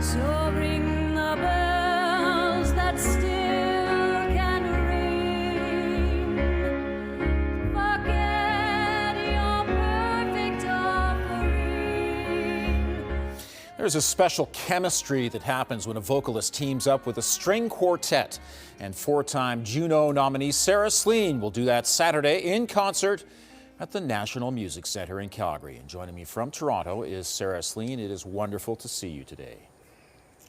So ring the bells that still can ring. Forget your perfect offering. There's a special chemistry that happens when a vocalist teams up with a string quartet. And four-time Juno nominee Sarah Slean will do that Saturday in concert at the National Music Centre in Calgary. And joining me from Toronto is Sarah Slean. It is wonderful to see you today.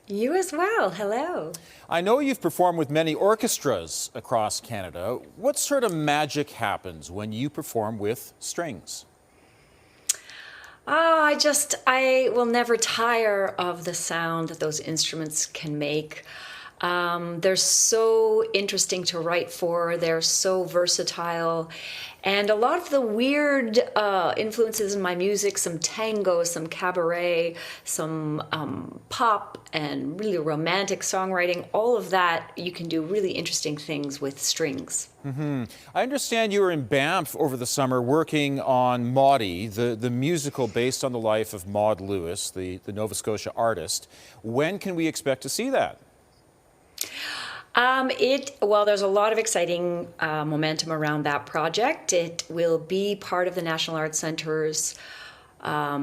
You as well. Hello. I know you've performed with many orchestras across Canada. What sort of magic happens when you perform with strings? I will never tire of the sound that those instruments can make. They're so interesting to write for. They're so versatile. And a lot of the weird influences in my music, some tango, some cabaret, some pop, and really romantic songwriting, all of that, you can do really interesting things with strings. Mm-hmm. I understand you were in Banff over the summer working on Maudie, the musical based on the life of Maud Lewis, the Nova Scotia artist. When can we expect to see that? There's a lot of exciting momentum around that project. It will be part of the National Arts Centre's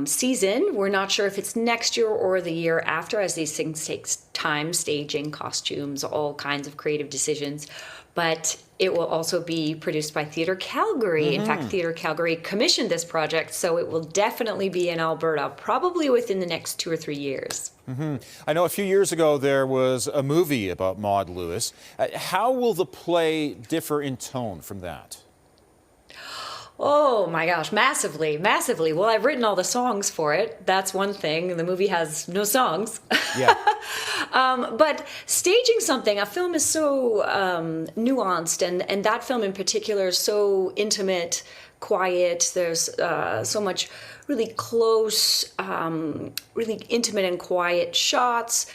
season. We're not sure if it's next year or the year after, as these things take time, staging, costumes, all kinds of creative decisions. But it will also be produced by Theatre Calgary. Mm-hmm. In fact, Theatre Calgary commissioned this project, so it will definitely be in Alberta, probably within the next 2 or 3 years. Mm-hmm. I know a few years ago there was a movie about Maud Lewis. How will the play differ in tone from that? Oh my gosh, massively, massively. Well, I've written all the songs for it. That's one thing. The movie has no songs. Yeah. But staging something, a film is so nuanced, and that film in particular is so intimate, quiet. There's so much really close, really intimate and quiet shots.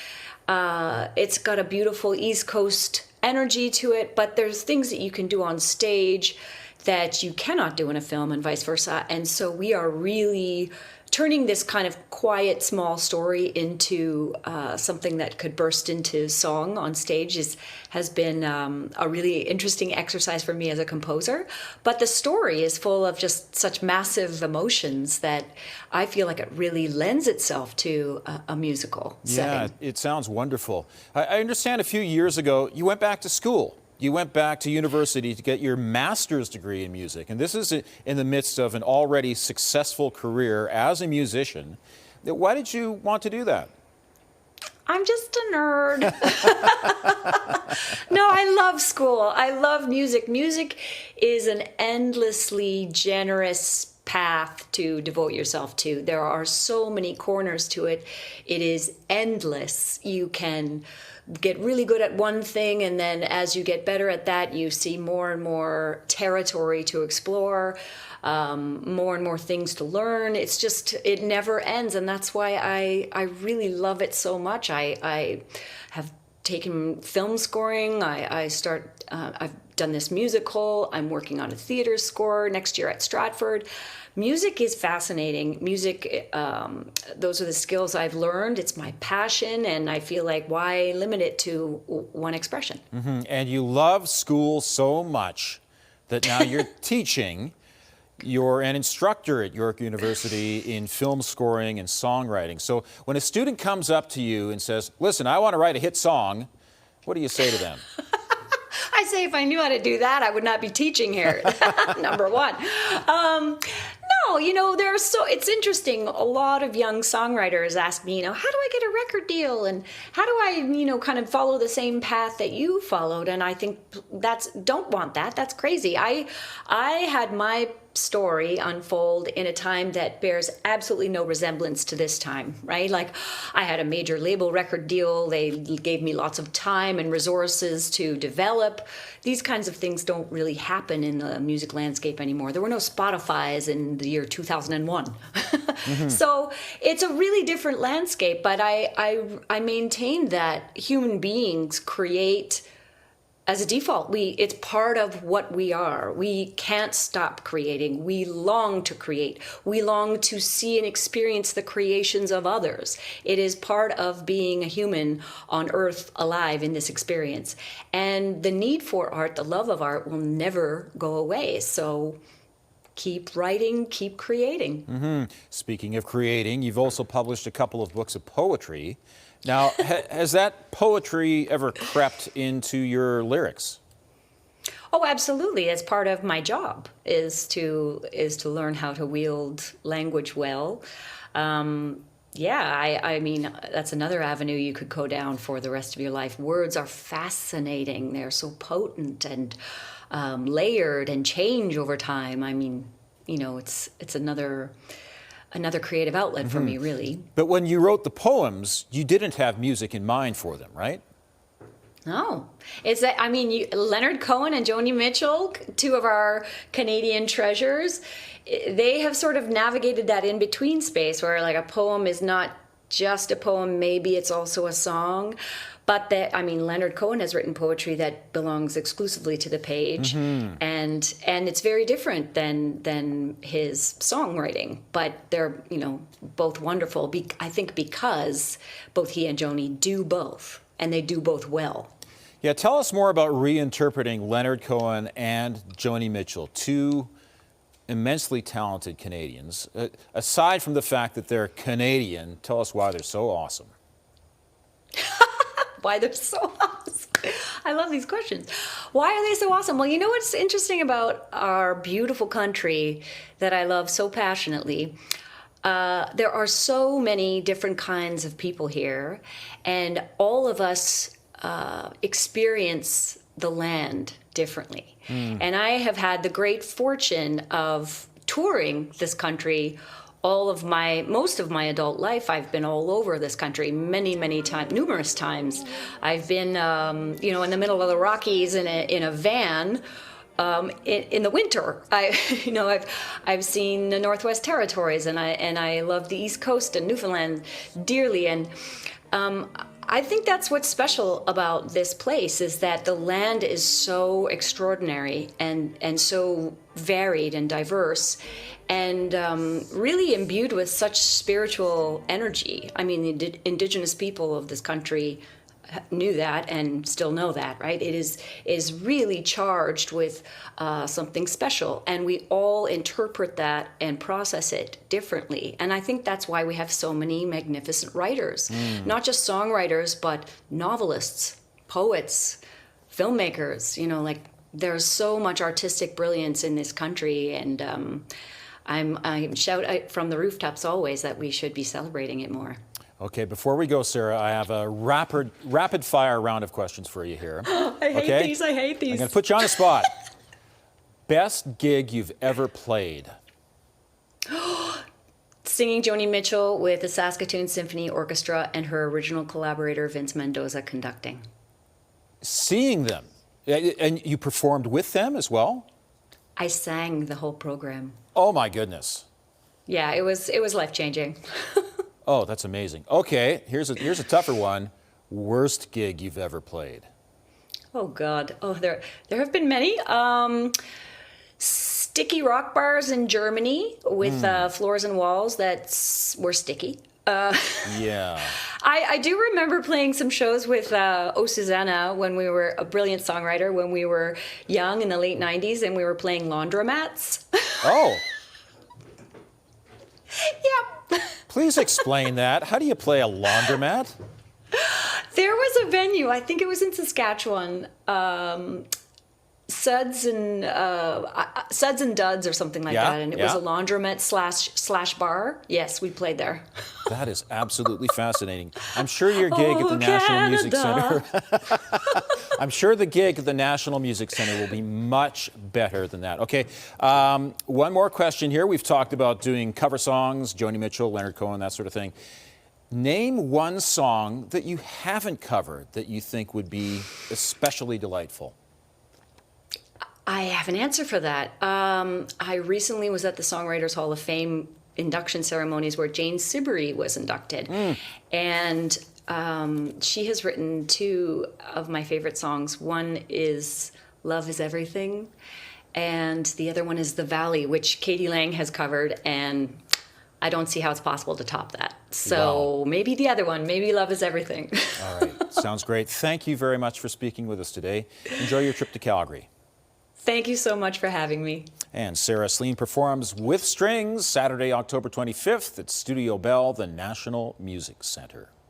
It's got a beautiful East Coast energy to it, but there's things that you can do on stage that you cannot do in a film, and vice versa. And so we are really turning this kind of quiet, small story into something that could burst into song on stage has been a really interesting exercise for me as a composer. But the story is full of just such massive emotions that I feel like it really lends itself to a musical setting. Yeah, it sounds wonderful. I understand a few years ago you went back to school. You went back to university to get your master's degree in music, and this is in the midst of an already successful career as a musician. Why did you want to do that? I'm just a nerd. No, I love school. I love music. Music is an endlessly generous path to devote yourself to. There are so many corners to it. It is endless. You can get really good at one thing, and then as you get better at that, you see more and more territory to explore, more and more things to learn. It's just, it never ends, and that's why I really love it so much. I have taken film scoring. I've done this musical. I'm working on a theater score next year at Stratford. Music is fascinating. Music, those are the skills I've learned. It's my passion, and I feel like, why limit it to one expression? Mm-hmm. And you love school so much that now you're teaching. You're an instructor at York University in film scoring and songwriting. So when a student comes up to you and says, listen, I want to write a hit song, what do you say to them? I say, if I knew how to do that, I would not be teaching here, number one. No, it's interesting. A lot of young songwriters ask me, how do I get a record deal? And how do I, kind of follow the same path that you followed? And I think don't want that. That's crazy. I had my story unfold in a time that bears absolutely no resemblance to this time, right? Like, I had a major label record deal. They gave me lots of time and resources to develop. These kinds of things don't really happen in the music landscape anymore. There were no Spotifys in the year 2001. Mm-hmm. So it's a really different landscape, but I maintain that human beings create as a default, it's part of what we are. We can't stop creating. We long to create. We long to see and experience the creations of others. It is part of being a human on earth, alive in this experience. And the need for art, the love of art, will never go away. So keep writing, keep creating. Speaking of creating, you've also published a couple of books of poetry. Now, has that poetry ever crept into your lyrics? Oh, absolutely. As part of my job is to learn how to wield language well. Yeah, I mean, that's another avenue you could go down for the rest of your life. Words are fascinating. They're so potent and layered and change over time. I mean, you know, it's another creative outlet for me, really. But when you wrote the poems, you didn't have music in mind for them, right? No. It's that, I mean, Leonard Cohen and Joni Mitchell, two of our Canadian treasures, they have sort of navigated that in-between space where like a poem is not just a poem, maybe it's also a song. But that, I mean, Leonard Cohen has written poetry that belongs exclusively to the page, and it's very different than his songwriting. But they're, you know, both wonderful. I think because both he and Joni do both, and they do both well. Yeah, tell us more about reinterpreting Leonard Cohen and Joni Mitchell, two immensely talented Canadians. Aside from the fact that they're Canadian, tell us why they're so awesome. Why they're so awesome. I love these questions. Why are they so awesome? Well, you know what's interesting about our beautiful country that I love so passionately? There are so many different kinds of people here, and all of us experience the land differently. And I have had the great fortune of touring this country most of my adult life. I've been all over this country many times, numerous times. I've been, you know, in the middle of the Rockies in a van in the winter. I've seen the Northwest Territories, and I love the East Coast and Newfoundland dearly. And I think that's what's special about this place is that the land is so extraordinary and so varied and diverse, and really imbued with such spiritual energy. I mean, the indigenous people of this country knew that and still know that, right? It is really charged with something special, and we all interpret that and process it differently. And I think that's why we have so many magnificent writers, not just songwriters, but novelists, poets, filmmakers. You know, like there's so much artistic brilliance in this country, and I shout out from the rooftops always that we should be celebrating it more. Okay, before we go, Sarah, I have a rapid fire round of questions for you here. I hate these. I'm going to put you on the spot. Best gig you've ever played? Singing Joni Mitchell with the Saskatoon Symphony Orchestra and her original collaborator, Vince Mendoza, conducting. Seeing them. And you performed with them as well? I sang the whole program. Oh, my goodness. Yeah, it was life-changing. Oh, that's amazing. Okay, here's a tougher one. Worst gig you've ever played? Oh God. Oh, there have been many. Sticky rock bars in Germany with floors and walls that were sticky. Yeah. I do remember playing some shows with Oh Susanna when we were a brilliant songwriter when we were young in the late 90s, and we were playing laundromats. Oh. Yeah. Please explain that. How do you play a laundromat? There was a venue, I think it was in Saskatchewan, Suds and Duds or something like that, and it was a laundromat slash bar. Yes, we played there. That is absolutely fascinating. I'm sure your gig at the National Music Center. I'm sure the gig at the National Music Center will be much better than that. Okay, one more question here. We've talked about doing cover songs, Joni Mitchell, Leonard Cohen, that sort of thing. Name one song that you haven't covered that you think would be especially delightful. I have an answer for that. I recently was at the Songwriters Hall of Fame induction ceremonies where Jane Siberry was inducted. And She has written two of my favorite songs. One is Love is Everything, and the other one is The Valley, which Katie Lang has covered, and I don't see how it's possible to top that. So maybe the other one, maybe Love is Everything. All right, sounds great. Thank you very much for speaking with us today. Enjoy your trip to Calgary. Thank you so much for having me. And Sarah Slean performs with strings Saturday, October 25th at Studio Bell, the National Music Center.